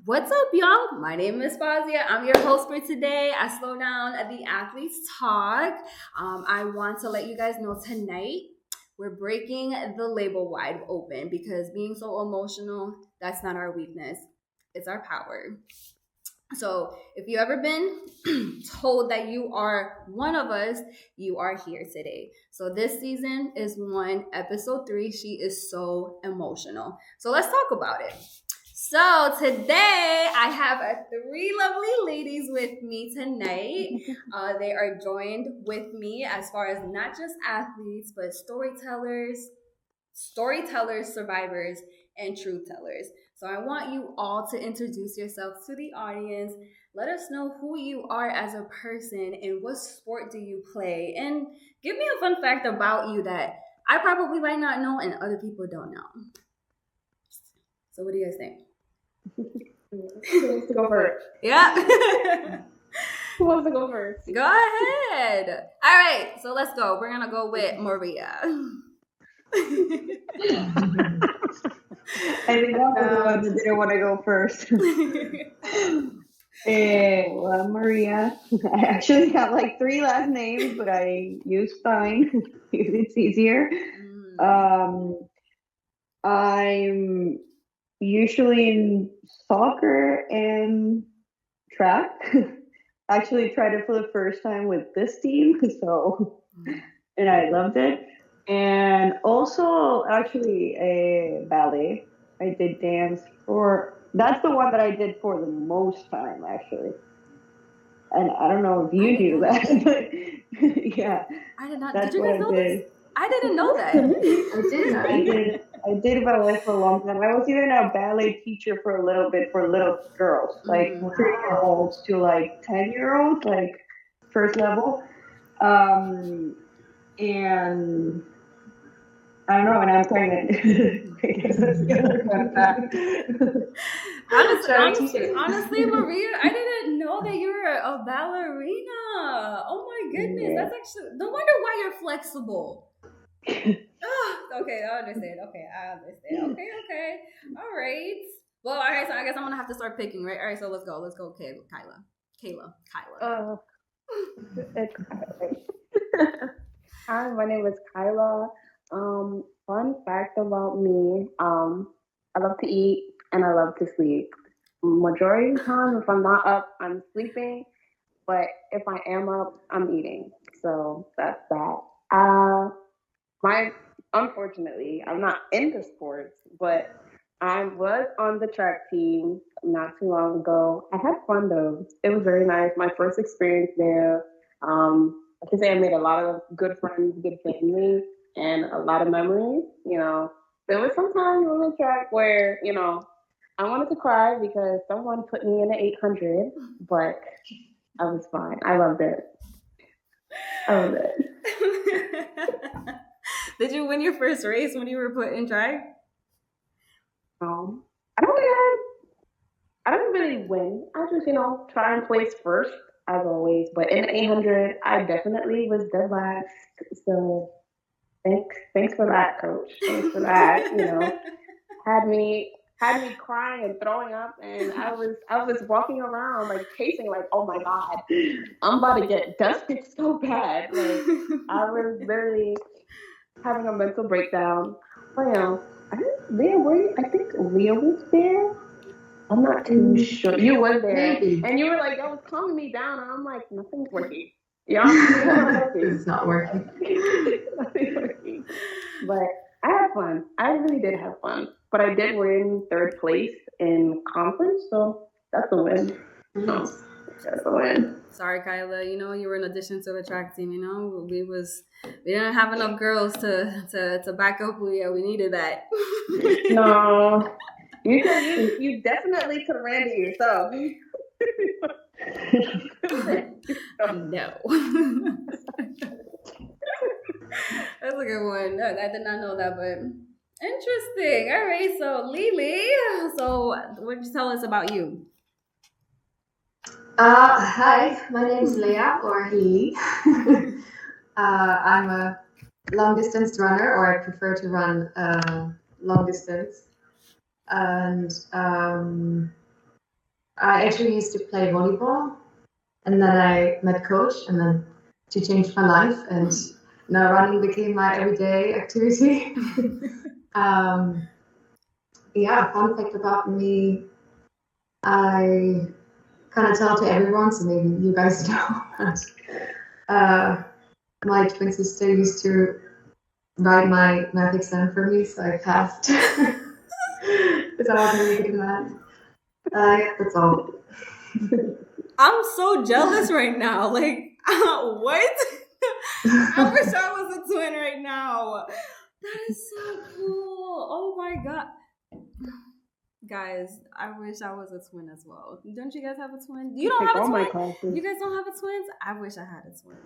What's up, y'all? My name is Fazia. I'm your host for today. I slow down at the athletes talk. I want to let you guys know tonight we're breaking the label wide open because being so emotional, that's not our weakness. It's our power. So if you ever been told that you are one of us, you are here today. So this season is one, episode 3. She is so emotional. So let's talk about it. So today I have three lovely ladies with me tonight. They are joined with me as far as not just athletes, but storytellers, survivors, and truth tellers. So I want you all to introduce yourselves to the audience. Let us know who you are as a person and what sport do you play. And give me a fun fact about you that I probably might not know and other people don't know. So what do you guys think? Who wants to go first? Yeah. Who wants to go first? Go ahead. All right, so let's go. We're going to go with Maria. I think I was the one that didn't want to go first. Well, I'm Maria. I actually have like 3 last names, but I use fine. It's easier. I'm usually in soccer and track. Actually tried it for the first time with this team, and I loved it. And also, actually, a ballet. I did dance for. That's the one that I did for the most time, actually. And I don't know if you knew that, but yeah, I did not. Did that's you what guys I know did. this? I didn't know that. I did ballet for a long time. I was even a ballet teacher for a little bit for little girls, like 3-year-olds to like 10-year-olds, like first level. And I don't know, and I'm pregnant. That's the other fun fact. Honestly, Maria, I didn't know that you were a ballerina. Oh my goodness, Yeah. that's actually no wonder why you're flexible. Okay, I understand. Okay, I understand. Okay. All right. Well, all right. So I guess I'm gonna have to start picking, right? All right. So let's go. Let's go, Kyla. Uh, it's Hi, my name is Kyla. Fun fact about me, I love to eat and I love to sleep. Majority of the time, if I'm not up, I'm sleeping. But if I am up, I'm eating. So that's that. My Unfortunately, I'm not into sports, but I was on the track team not too long ago. I had fun though. It was very nice. My first experience there. I can say I made a lot of good friends, good family, and a lot of memories. There was some time on the track where I wanted to cry because someone put me in the 800, but I was fine. I loved it. I loved it. Did you win your first race when you were put in drag? I don't think I don't really win. I just, try and place first as always. But in the 800, I definitely was dead last. So thanks for that, coach. Thanks for that. Had me crying and throwing up, and I was walking around like pacing, like, oh my god, I'm about to get dusted so bad. Like I was literally having a mental breakdown. Oh yeah, I think Leah was there. I'm not too sure. You were there, and you were like, "That was calming me down," and I'm like, "Nothing's working." Yeah, It's not working. nothing's working. But I had fun. I really did have fun. But I did win third place in conference, so that's a win. No, that's a win. Sorry, Kyla. You were an addition to the track team. We didn't have enough girls to back up. We needed that. No, you definitely could have ran it yourself. No. That's a good one. No, I did not know that, but interesting. All right, so Lily, so what did you tell us about you? Hi, my name is Leah or Lily. I'm a long distance runner, or I prefer to run long distance. And I actually used to play volleyball, and then I met coach, and then she changed my life, and now running became my everyday activity. um, yeah, fun fact about me, I kind of tell to everyone, so maybe you guys know. But, my twin sister used to write my math exam for me, so I passed. Because I was really good at math. Yeah, that's all. I'm so jealous right now. Like, what? I wish I was a twin right now. That is so cool. Oh my god. Guys, I wish I was a twin as well. Don't you guys have a twin? You don't Take have all a my twin? classes. You guys don't have a twin? I wish I had a twin.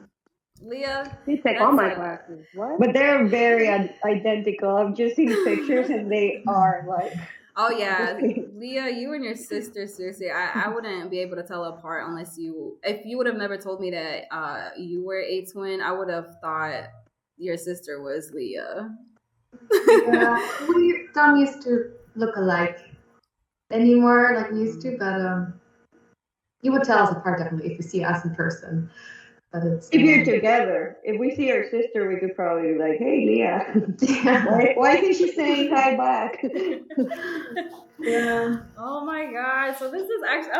Leah, You take all my classes. What? But they're very identical. I've just seen pictures and they are like. oh yeah, Leah, you and your sister, seriously, I wouldn't be able to tell apart unless if you would have never told me that you were a twin, I would have thought your sister was Leah. Yeah, we don't used to look alike anymore like we used to, but you would tell us apart definitely if you see us in person. But it's If you're together, if we see our sister, we could probably be like, "Hey, Leah, yeah. why isn't she saying hi back?" Yeah. Oh my god! So this is actually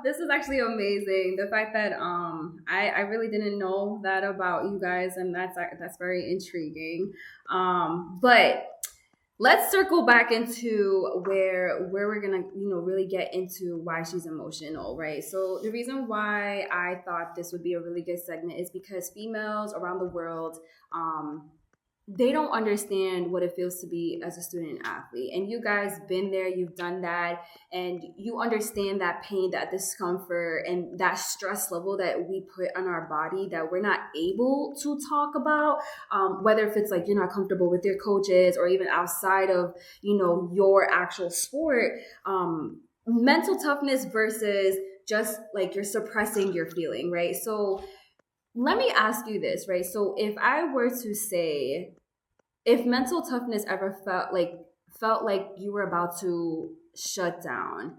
this is actually amazing. The fact that I really didn't know that about you guys, and that's very intriguing. But let's circle back into where we're gonna really get into why she's emotional, right? So the reason why I thought this would be a really good segment is because females around the world they don't understand what it feels to be as a student athlete, and you guys been there, you've done that, and you understand that pain, that discomfort, and that stress level that we put on our body that we're not able to talk about, whether if it's like you're not comfortable with your coaches or even outside of your actual sport. Mental toughness versus just like you're suppressing your feeling, right? So let me ask you this, right? So if I were to say, if mental toughness ever felt like you were about to shut down,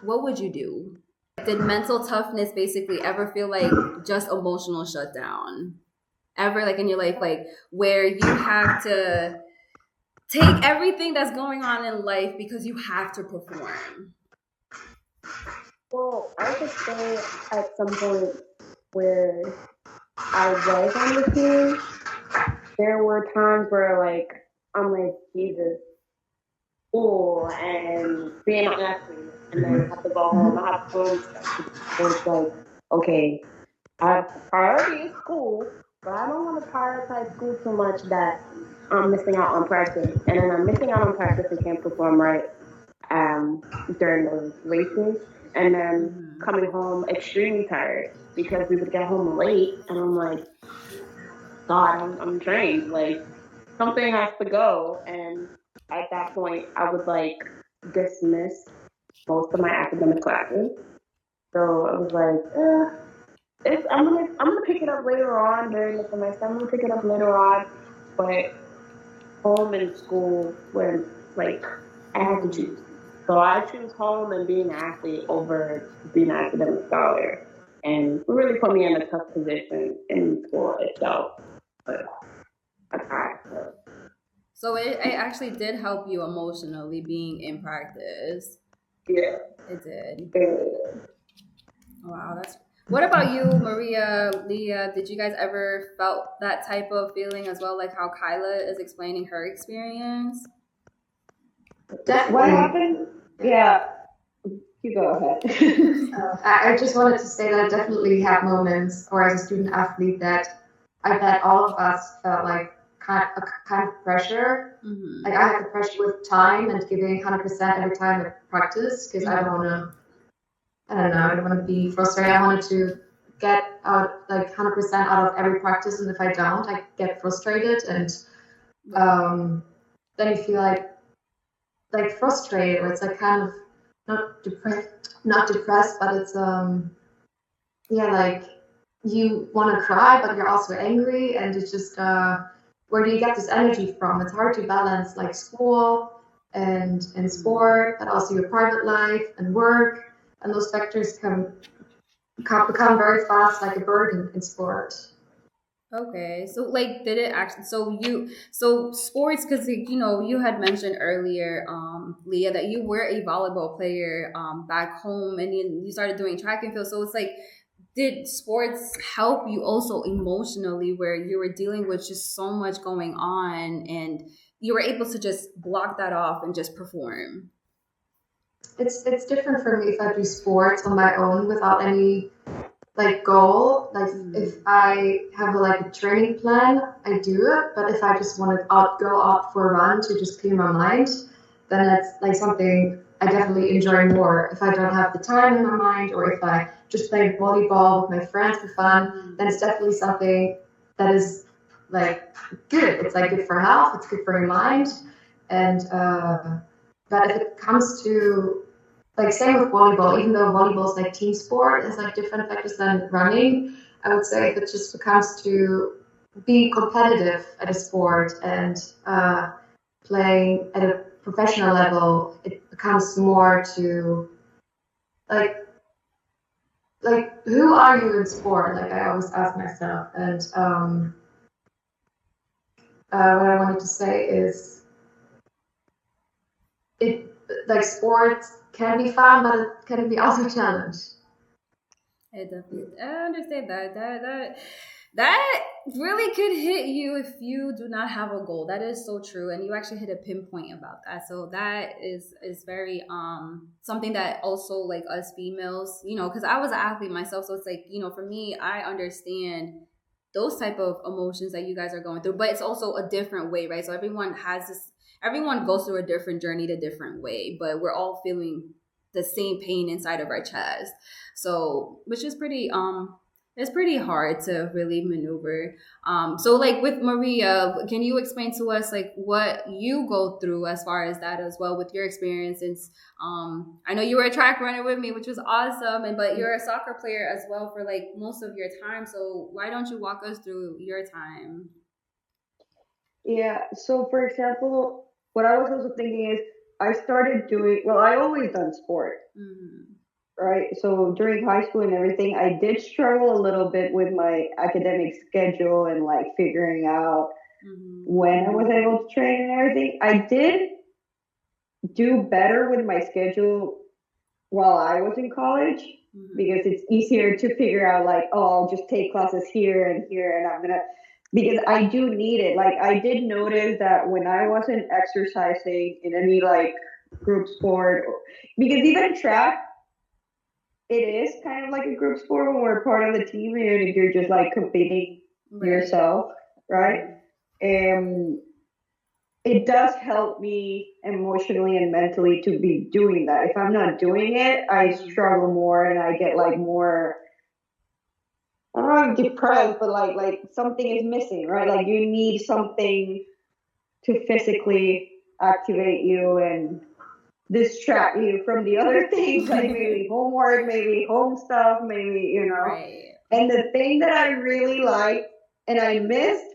what would you do? Did mental toughness basically ever feel like just emotional shutdown? Ever like in your life, like where you have to take everything that's going on in life because you have to perform? Well, I could say at some point where I was on the team, there were times where like I'm like, Jesus, school and being an athlete, and then I have to go home. I have to go and stuff. So it's like, okay, I priority is school, but I don't want to prioritize school too much that I'm missing out on practice, and then I'm missing out on practice and can't perform right during those races, and then coming home extremely tired because we would get home late, and I'm like, God, I'm drained. Like something has to go, and at that point, I would like dismiss most of my academic classes. So I was like, I'm gonna pick it up later on during the semester. I'm gonna pick it up later on, but home and school when like I had to choose. So I choose home and being an athlete over being an academic scholar, and it really put me in a tough position in school itself. But I tried. So it actually did help you emotionally being in practice. Yeah, It did. yeah. Wow, that's. What about you, Maria, Leah? Did you guys ever felt that type of feeling as well, like how Kyla is explaining her experience? Definitely. What happened? Yeah, you go ahead. I just wanted to say that I definitely have moments, or as a student athlete, that I bet all of us felt like kind of pressure. Mm-hmm. Like I had the pressure with time and giving 100% every time at practice because I don't want to. I don't know. I don't want to be frustrated. I wanted to get out like 100% out of every practice, and if I don't, I get frustrated, and then you feel like frustrated, or it's like kind of not depressed, but it's yeah, like you want to cry, but you're also angry, and it's just where do you get this energy from? It's hard to balance like school and sport, but also your private life and work, and those factors can become very fast like a burden in sport. Okay, so like, did it actually? So sports, because you had mentioned earlier, Leah, that you were a volleyball player, back home, and you started doing track and field. So it's like, did sports help you also emotionally, where you were dealing with just so much going on, and you were able to just block that off and just perform? It's different for me if I do sports on my own without any like goal. Like if I have like a training plan, I do it. But if I just want to go out for a run to just clear my mind, then that's like something I definitely enjoy more. If I don't have the time in my mind, or if I just play volleyball with my friends for fun, then it's definitely something that is like good. It's like good for health. It's good for your mind. And but if it comes to like same with volleyball, even though volleyball is like team sport, it's like different factors than running. I would say if it just comes to being competitive at a sport and playing at a professional level, it becomes more to like who are you in sport? Like I always ask myself, and what I wanted to say is it like sports can be fun, but it can be also a challenge. I understand that really could hit you if you do not have a goal. That is so true, and you actually hit a pinpoint about that. So that is very something that also, like, us females, because I was an athlete myself, so it's like, for me, I understand those type of emotions that you guys are going through, but it's also a different way, right? So everyone goes through a different journey, the different way, but we're all feeling the same pain inside of our chest. So, which is pretty it's pretty hard to really maneuver. So like with Maria, can you explain to us like what you go through as far as that as well with your experiences? I know you were a track runner with me, which was awesome, but you're a soccer player as well for like most of your time. So why don't you walk us through your time? Yeah, so for example, what I was also thinking is I started doing, well, I always done sport, Mm-hmm. right? So during high school and everything, I did struggle a little bit with my academic schedule and like figuring out Mm-hmm. when I was able to train and everything. I did do better with my schedule while I was in college Mm-hmm. because it's easier to figure out like, oh, I'll just take classes here and here and I'm gonna because I do need it. Like I did notice that when I wasn't exercising in any like group sport because even track it is kind of like a group sport when we're part of the team and you're just like competing Right. yourself, right? And it does help me emotionally and mentally to be doing that. If I'm not doing it, I struggle more and I get like more I don't know, depressed, but like something is missing, right? Like you need something to physically activate you and distract you from the other things, like maybe homework, maybe home stuff, maybe Right. And the thing that I really like and I missed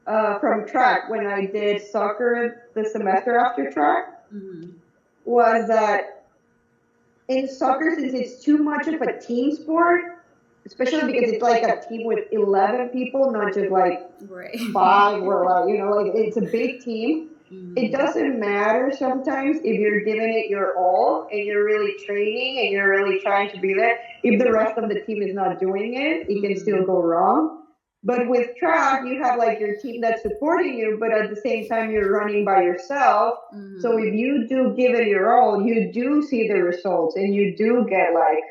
from track when I did soccer the semester after track Mm-hmm. was that in soccer, since it's too much of a team sport, especially because it's like a team with 11 people, not just like Right. five or like, like it's a big team. It Mm-hmm. doesn't matter sometimes if you're giving it your all and you're really training and you're really trying to be there. If the rest of the team is not doing it, it can still go wrong. But with track, you have like your team that's supporting you, but at the same time, you're running by yourself. So if you do give it your all, you do see the results and you do get like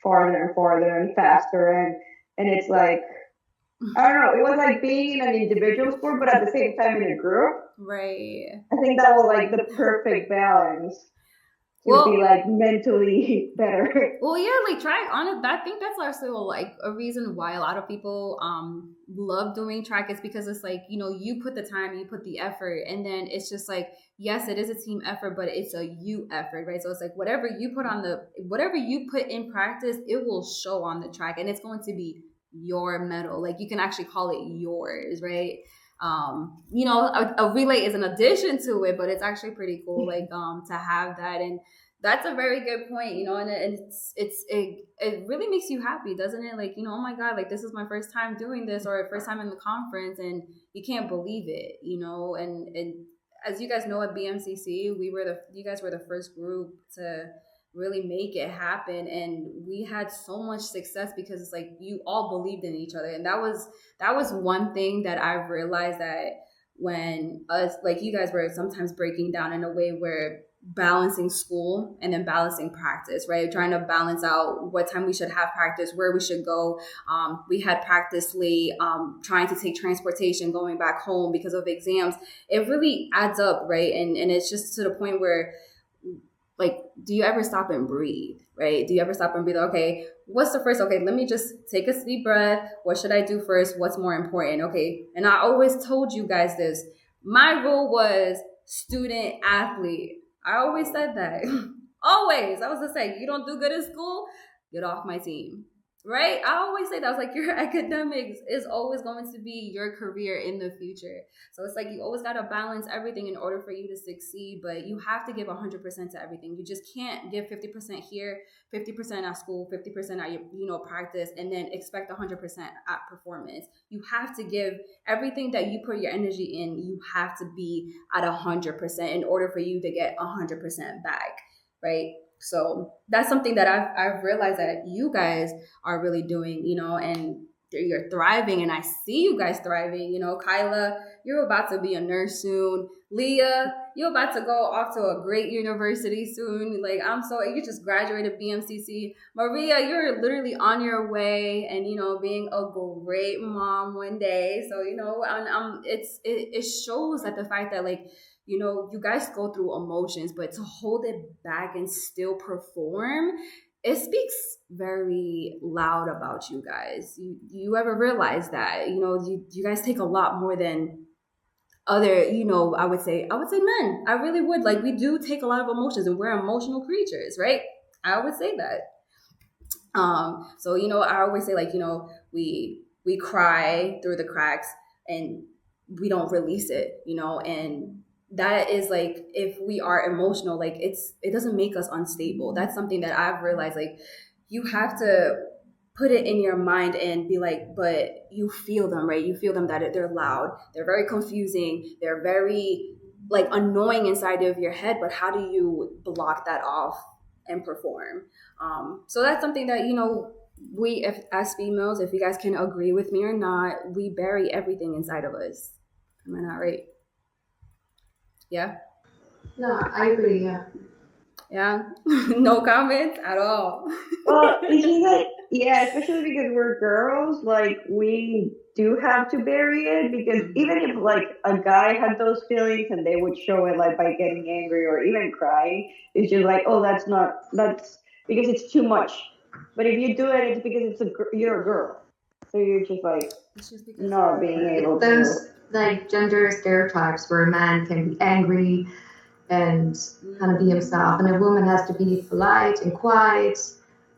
farther and farther and faster. And it's like, I don't know, it was like being in an individual sport, but at the same time in a group. Right. I think that was like the perfect balance to be Well, like mentally better. well, yeah, like track on it. I think that's also like a reason why a lot of people love doing track is because it's like, you put the time, you put the effort, and then it's just like, yes, it is a team effort, but it's a you effort, right? So it's like whatever you put in practice, it will show on the track, and it's going to be your medal. Like you can actually call it yours, right? A relay is an addition to it, but it's actually pretty cool, like to have that. And that's a very good point, and it really makes you happy, doesn't it? Like, oh my God, like this is my first time doing this, or first time in the conference, and you can't believe it, and as you guys know, at BMCC, you guys were the first group to really make it happen, and we had so much success because it's like you all believed in each other. And that was one thing that I've realized, that when us, like you guys, were sometimes breaking down in a way where balancing school and then balancing practice, right? Trying to balance out what time we should have practice, where we should go. We had practice late, trying to take transportation, going back home because of exams. It really adds up, right? And it's just to the point where, like, do you ever stop and breathe, right? Do you ever stop and breathe? Okay, what's the first? Okay, let me just take a deep breath. What should I do first? What's more important? Okay. And I always told you guys this. My rule was student athlete. I always said that. Always. I was just saying, you don't do good in school, get off my team. Right? I always say that. I was like, your academics is always going to be your career in the future. So it's like you always got to balance everything in order for you to succeed, but you have to give 100% to everything. You just can't give 50% here, 50% at school, 50% at your practice, and then expect 100% at performance. You have to give everything that you put your energy in. You have to be at 100% in order for you to get 100% back, right? So that's something that I've realized that you guys are really doing, and you're thriving, and I see you guys thriving. Kyla, you're about to be a nurse soon. Leah, you're about to go off to a great university soon. Like, you just graduated BMCC. Maria, you're literally on your way, and being a great mom one day. So it shows that the fact that, like, you guys go through emotions, but to hold it back and still perform, it speaks very loud about you guys. You ever realize that? You guys take a lot more than other, I would say men. I really would. Like, we do take a lot of emotions, and we're emotional creatures, right? I would say that. So I always say, like, we cry through the cracks, and we don't release it, and that is, like, if we are emotional, like, it doesn't make us unstable. That's something that I've realized. Like, you have to put it in your mind and be like, but you feel them, right? You feel them, that they're loud, they're very confusing, they're very, like, annoying inside of your head, but how do you block that off and perform? So that's something that, we, as females, if you guys can agree with me or not, we bury everything inside of us. Am I not right? Yeah. No, I agree. Yeah. Yeah. No comments at all. Well, it's just like, yeah, especially because we're girls, like, we do have to bury it, because even if, like, a guy had those feelings and they would show it, like, by getting angry or even crying, it's just like, oh, that's because it's too much. But if you do it, it's because you're a girl. So you're just like, not being able to. Those, like, gender stereotypes where a man can be angry and kind of be himself, and a woman has to be polite and quiet.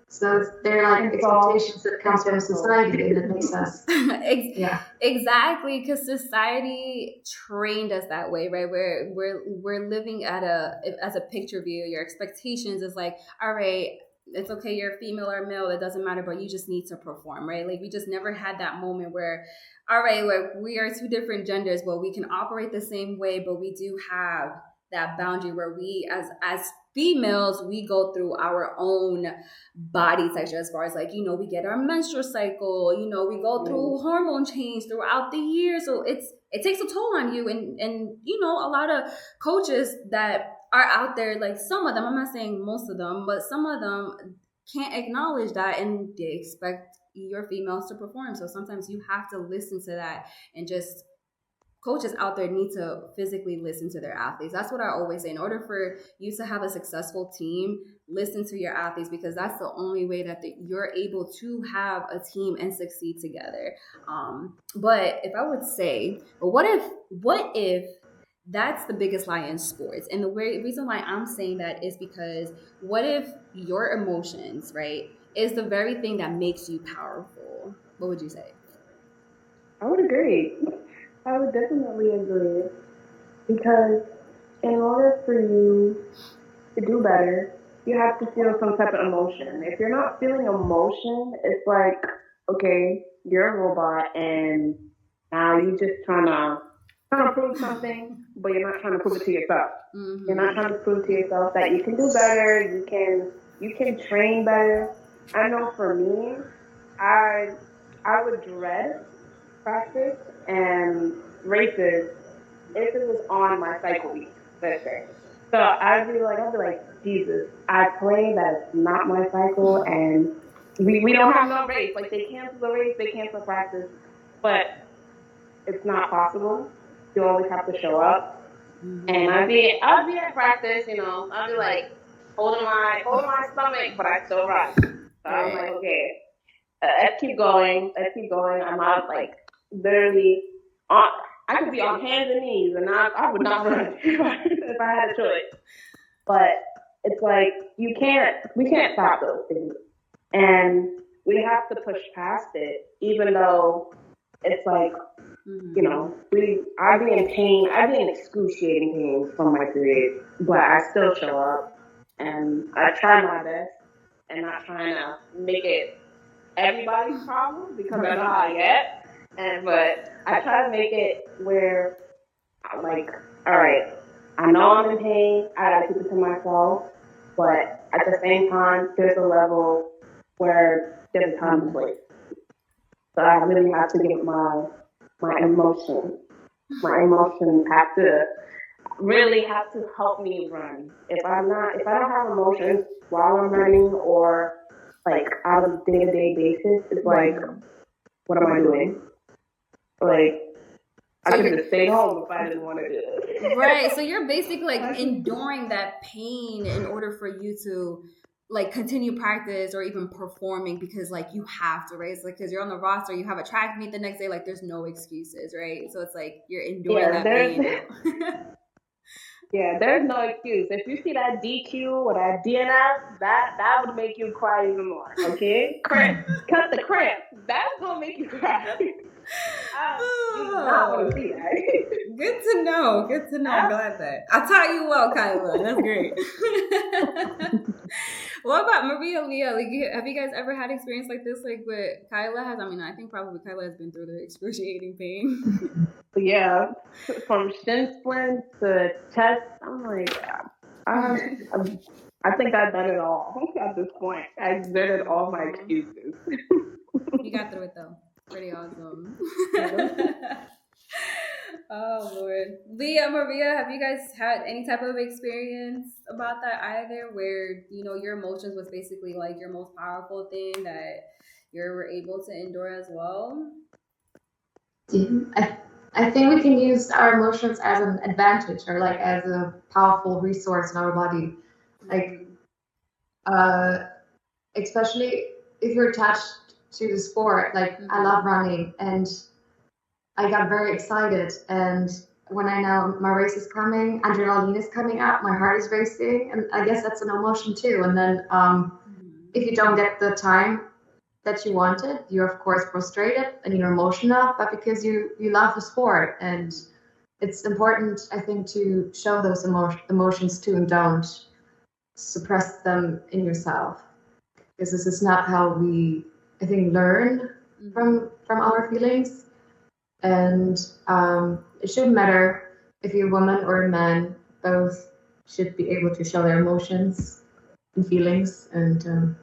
So they're like expectations that comes from society, and it makes us, yeah, exactly, because society trained us that way, right? We're living as a picture view. Your expectations is like, all right, it's okay, you're female or male, it doesn't matter, but you just need to perform, right? Like, we just never had that moment where, all right, like, we are two different genders, but we can operate the same way, but we do have that boundary where we, as females, we go through our own body texture, as far as, like, we get our menstrual cycle, we go through hormone change throughout the year. So it takes a toll on you. And a lot of coaches that are out there, like, some of them, I'm not saying most of them, but some of them can't acknowledge that, and they expect your females to perform. So sometimes you have to listen to that, and just coaches out there need to physically listen to their athletes. That's what I always say. In order for you to have a successful team, listen to your athletes, because that's the only way that you're able to have a team and succeed together. But if I would say, but what if that's the biggest lie in sports? And the reason why I'm saying that is because what if your emotions, right, is the very thing that makes you powerful? What would you say? I would agree. I would definitely agree because in order for you to do better, you have to feel some type of emotion. If you're not feeling emotion, it's like, okay, you're a robot and now you just trying to prove something, but you're not trying to prove it to yourself. You're not trying to prove to yourself that you can do better, you can train better. I know for me, I I would dread practice and races if it was on my cycle week, let's say. So I'd be like, Jesus, I pray that it's not my cycle and we don't have no race. Like they cancel the race, they cancel practice, but it's not possible. You always have to show up. And I'd be at practice, I'd be like holding my stomach, but I still run. So I'm like, Right. okay, let's keep going, let's keep going. I'm not like literally on. I could be on hands and knees, and I would not run if I had a choice. But it's like we can't stop those things, and we have to push past it, even though it's like I'd be in pain, I'd be in excruciating pain from my period, but I still show up and I try my best and not trying to make it everybody's problem because I know how I get. But I try to make it where I'm like, all right, I know I'm in pain, I gotta keep it to myself, but at the same time, there's a level where there's a time and place. So I really have to give my emotion. My emotions have to really have to help me run. If I don't have emotions while I'm running or like out of day to day basis, it's like, what am I doing? Like I So could you're just stay home if I didn't want to do it. right. So you're basically like enduring that pain in order for you to like continue practice or even performing because like you have to, right? It's like because you're on the roster, you have a track meet the next day, like there's no excuses, right? So it's like you're enduring Yeah, that pain. yeah, there's no excuse. If you see that DQ or that DNF, that would make you cry even more. Okay, cut the cramp. That's gonna make you cry. You do not want to see that. Good to know. Good to know. I'm glad that I taught you well, Kyla. That's great. What about Maria Leah? Like, have you guys ever had experience like this? Like what Kyla has? I mean, I think probably Kyla has been through the excruciating pain. Yeah, from shin splints to chest, I'm like, I think I've done it all at this point. I exerted all my excuses. You got through it though. Pretty awesome. Oh Lord. Leah, Maria, have you guys had any type of experience about that either where, your emotions was basically like your most powerful thing that you were able to endure as well? I think we can use our emotions as an advantage or like as a powerful resource in our body. Like, especially if you're attached to the sport. Like, I love running and I got very excited. And when I know my race is coming, adrenaline is coming up, my heart is racing. And I guess that's an emotion too. And then if you don't get the time that you wanted, you're of course frustrated and you're emotional, but because you love the sport. And it's important, I think, to show those emotions too and don't suppress them in yourself, because this is not how we, I think, learn from our feelings. And it shouldn't matter if you're a woman or a man, both should be able to show their emotions and feelings. And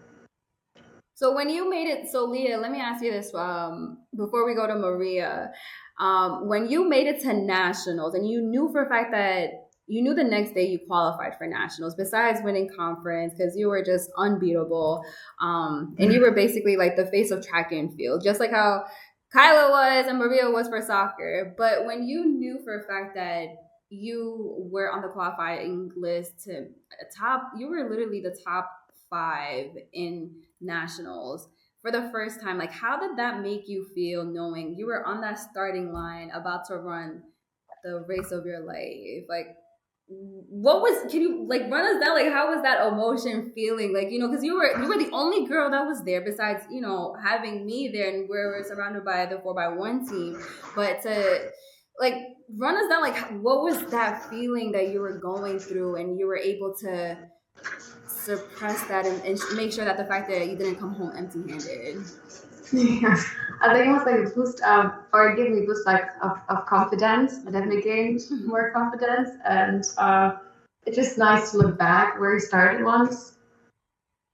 So when you made it, so Leah, let me ask you this before we go to Maria. When you made it to nationals and you knew for a fact that you knew the next day you qualified for nationals, besides winning conference, because you were just unbeatable. And you were basically like the face of track and field, just like how Kyla was and Maria was for soccer. But when you knew for a fact that you were on the qualifying list to you were literally the top 5 in nationals for the first time, like how did that make you feel knowing you were on that starting line about to run the race of your life? Like can you like run us down, like how was that emotion feeling, like because you were the only girl that was there besides having me there, and we're surrounded by the 4x1 team, but to like run us down, like what was that feeling that you were going through, and you were able to suppress that and make sure that the fact that you didn't come home empty-handed. Yeah. I think it was like a boost or it gave me a boost like of confidence. I definitely gained more confidence, and it's just nice to look back where you started once,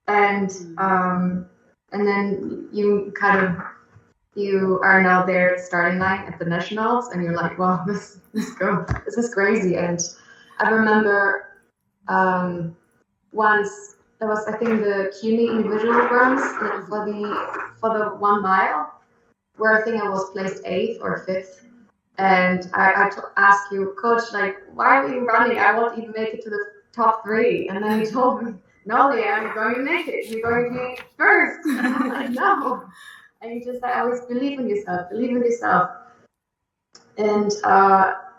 and then you are now there at the starting line at the nationals, and you're like, wow, this is crazy. And I remember once there was, I think, the CUNY individual runs for the 1 mile, where I think I was placed 8th or 5th. And I asked you, coach, like, why are you running? I won't even make it to the top 3. And then you told me, no, Leah, you're going to make it. You're going to be first. And I'm like, no. And you just like, always believe in yourself, believe in yourself. And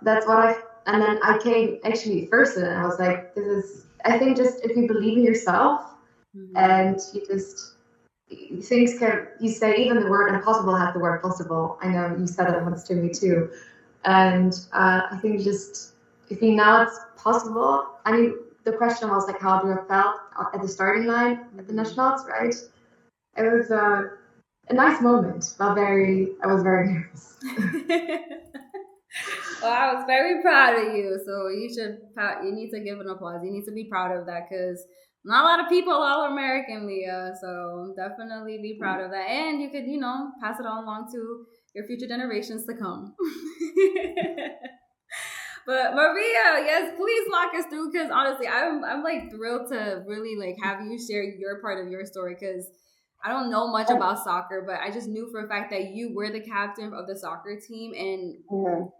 that's what and then I came actually first, and I was like, I think just if you believe in yourself, and you say even the word impossible has the word possible. I know you said it once to me too. And I think just if you know it's possible, I mean, the question was like, how do you felt at the starting line at the nationals, right? It was a nice moment, but I was very nervous. Well, I was very proud of you, so you need to give an applause. You need to be proud of that, because not a lot of people are American, Leah. So definitely be proud of that, and you could, pass it on along to your future generations to come. But Maria, yes, please walk us through, because honestly, I'm like thrilled to really like have you share your part of your story, because I don't know much about soccer, but I just knew for a fact that you were the captain of the soccer team, and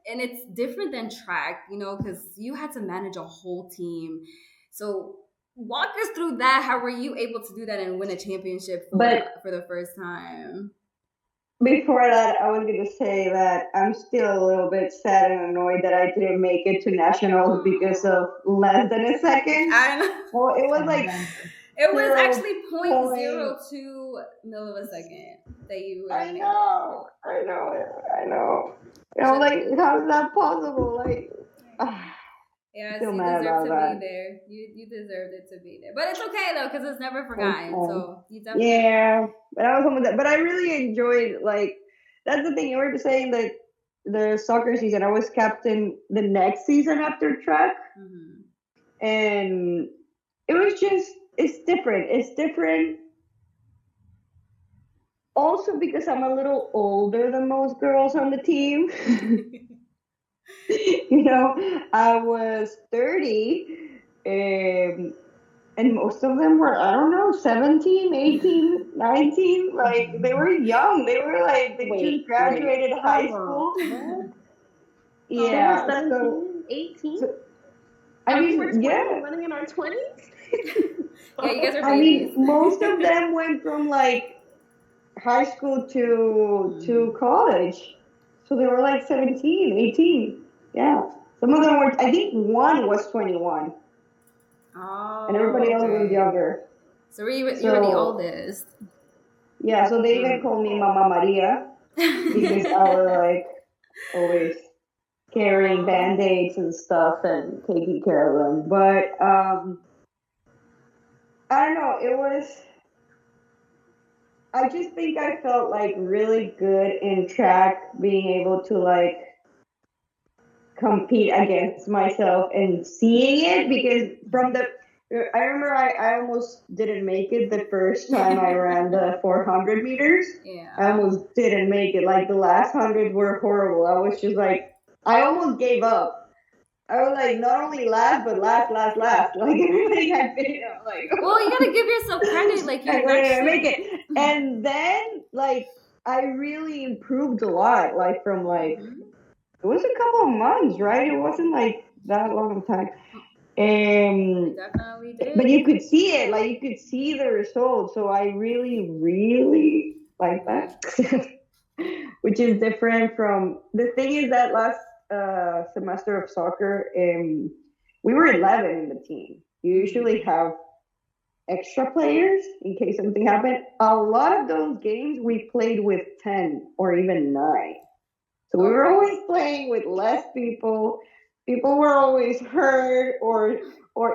it's different than track, because you had to manage a whole team. So walk us through that. How were you able to do that and win a championship for the first time? Before that, I was going to say that I'm still a little bit sad and annoyed that I didn't make it to nationals because of less than a second. I know. Well, it was like it was actually 0.02 millisecond that you were. I know. Like, how is that possible? Like, yes, you deserve to be there. You deserved it to be there, but it's okay though, because it's never forgotten. So you definitely but I was home with that. But I really enjoyed, like, that's the thing you were saying, that the soccer season. I was captain the next season after track, and it was just it's different. Also, because I'm a little older than most girls on the team. I was 30, and most of them were, I don't know, 17, 18, 19. Like, they were young. They were like, they just graduated high school. Yeah. 17, 18? So, I mean, we're 20, running in our 20s? Yeah, you guys are babies. I mean, most of them went from, like, high school to college. So they were like 17, 18. Yeah. Some of them were, I think one was 21. Oh. And everybody else was younger. So you were the oldest. Yeah, so they even called me Mama Maria, because I was like always carrying band-aids and stuff and taking care of them. But I don't know, I just think I felt like really good in track, being able to like compete against myself and seeing it, because I remember I almost didn't make it the first time I ran the 400 meters. Yeah. I almost didn't make it. Like, the last 100 were horrible. I was just like, I almost gave up. I was like, not only last, but last. Like, everything I've been, like, well, you gotta give yourself credit. Like, you actually make it. And then, like, I really improved a lot. Like, from like, it was a couple of months, right? It wasn't like that long of time. Definitely did. But you could see it, like, you could see the results. So I really, really like that. Which is different from, the thing is that last semester of soccer, we were 11 in the team. You usually have extra players in case something happened. A lot of those games we played with 10 or even 9. So we were always playing with less people. People were always hurt, or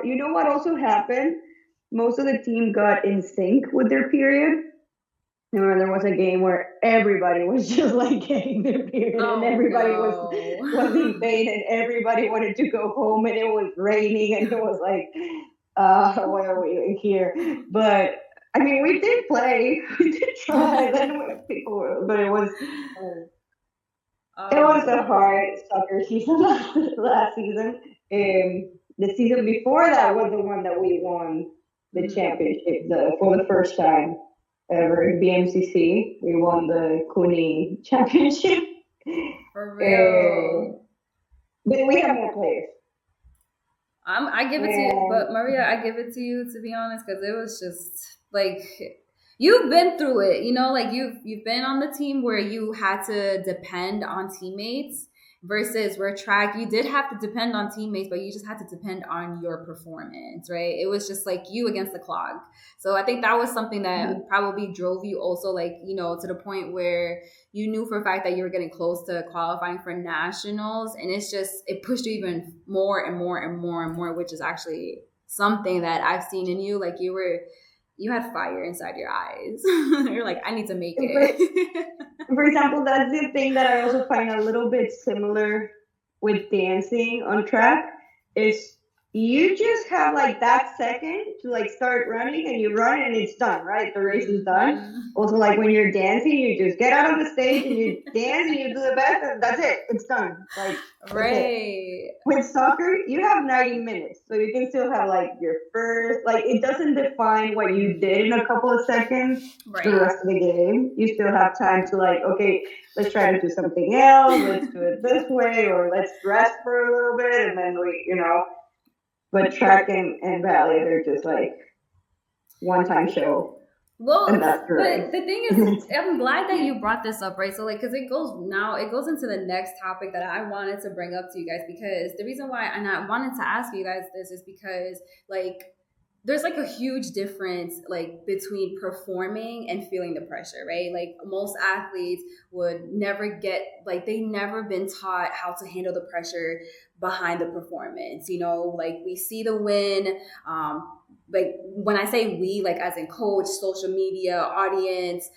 you know what also happened? Most of the team got in sync with their period. Remember, there was a game where everybody was just like getting their period, and Oh everybody was in no. pain, and everybody wanted to go home, and it was raining, and it was like, why are we here? But I mean, we did play, we did try. Then people, but it was a Oh. hard soccer season last season. The season before that was the one that we won the championship for the first time ever in BMCC. We won the Cooney championship. For Uh, real. but we have more players. I give it to you, And but Maria, I give it to you to be honest, because it was just like you've been through it, like you've been on the team where you had to depend on teammates versus where track you did have to depend on teammates, but you just had to depend on your performance, right? It was just like you against the clock. So I think that was something that probably drove you also, like, to the point where you knew for a fact that you were getting close to qualifying for nationals, and it pushed you even more and more and more and more, which is actually something that I've seen in you. Like you had fire inside your eyes. You're like, I need to make it. for example, that's the thing that I also find a little bit similar with dancing on track is you just have like that second to like start running and you run and it's done, right? The race is done. Also, like when you're dancing, you just get out of the stage and you dance and you do the best and that's it. It's done. Like Right. with soccer, you have 90 minutes, so you can still have like your first, like it doesn't define what you did in a couple of seconds. Right. The rest of the game, you still have time to like, okay, let's try to do something else. Let's do it this way, or let's rest for a little bit, and then But track and ballet, they're just like one-time show. Well, And that's but great. the thing is, I'm glad that you brought this up, right? So, like, because it goes into the next topic that I wanted to bring up to you guys, because the reason why, and I wanted to ask you guys this is because, like, there's like a huge difference like between performing and feeling the pressure, right? Like most athletes would never get like they never been taught how to handle the pressure behind the performance. Like we see the win. Like when I say we, like as in coach, social media, audience,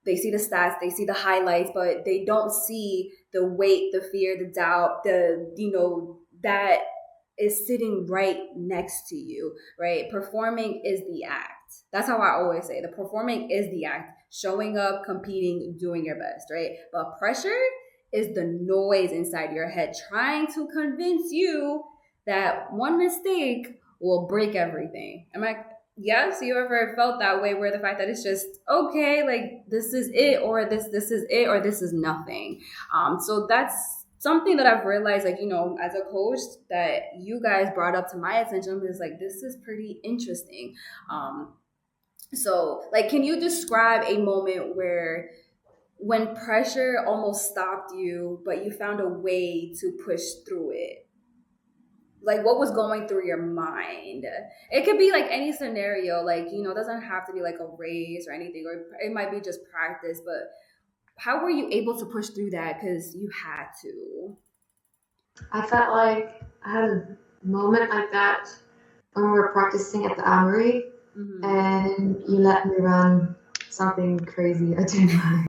they see the stats, they see the highlights, but they don't see the weight, the fear, the doubt, that is sitting right next to you, right? Performing is the act. That's how I always say. The performing is the act. Showing up, competing, doing your best, right? But pressure is the noise inside your head trying to convince you that one mistake will break everything. Yes, you ever felt that way where the fact that it's just okay, like this is it, or this is it, or this is nothing. So that's something that I've realized, like, as a coach, that you guys brought up to my attention is like, this is pretty interesting. So like, can you describe a moment when pressure almost stopped you, but you found a way to push through it? Like what was going through your mind? It could be like any scenario, like, it doesn't have to be like a race or anything, or it might be just practice, but how were you able to push through that? Because you had to. I felt like I had a moment like that when we were practicing at the Armory, and you let me run something crazy. I didn't mind.